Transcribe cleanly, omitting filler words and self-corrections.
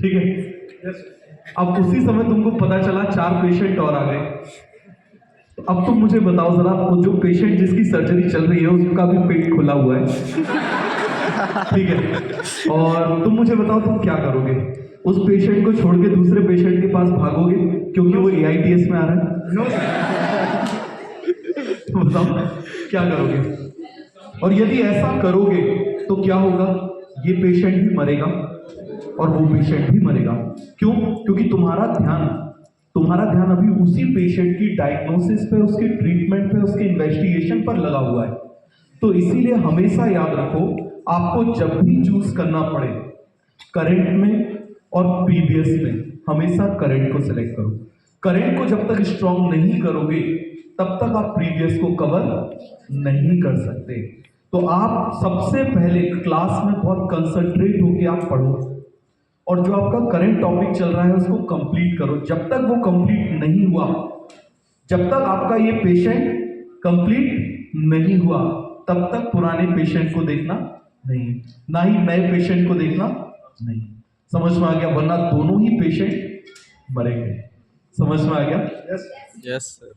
ठीक है। अब उसी समय तुमको पता चला 4 पेशेंट और आ गए। तो अब तुम मुझे बताओ जरा, वो जो पेशेंट जिसकी सर्जरी चल रही है उसका भी पेट खुला हुआ है, ठीक है, और तुम मुझे बताओ तुम क्या करोगे? उस पेशेंट को छोड़ के दूसरे पेशेंट के पास भागोगे क्योंकि वो AITS में आ रहा है? तो बताओ क्या करोगे? और यदि ऐसा करोगे तो क्या होगा? ये पेशेंट भी मरेगा और वो पेशेंट भी मरेगा। क्यों? क्योंकि तुम्हारा ध्यान अभी उसी पेशेंट की डायग्नोसिस पे, उसके ट्रीटमेंट पे, उसके इन्वेस्टिगेशन पर लगा हुआ है। तो इसीलिए हमेशा याद रखो, आपको जब भी चूज करना पड़े करंट में और प्रीवियस में, हमेशा करंट को सिलेक्ट करो। करंट को जब तक स्ट्रॉन्ग नहीं करोगे तब तक आप प्रीवियस को कवर नहीं कर सकते। तो आप सबसे पहले क्लास में बहुत कंसंट्रेट होकर आप पढ़ो और जो आपका करंट टॉपिक चल रहा है उसको कंप्लीट करो। जब तक वो कंप्लीट नहीं हुआ, जब तक आपका ये पेशेंट कंप्लीट नहीं हुआ, तब तक पुराने पेशेंट को देखना नहीं, ना ही नए पेशेंट को देखना नहीं। समझ में आ गया? वरना दोनों ही पेशेंट मरेंगे। समझ में आ गया? Yes sir.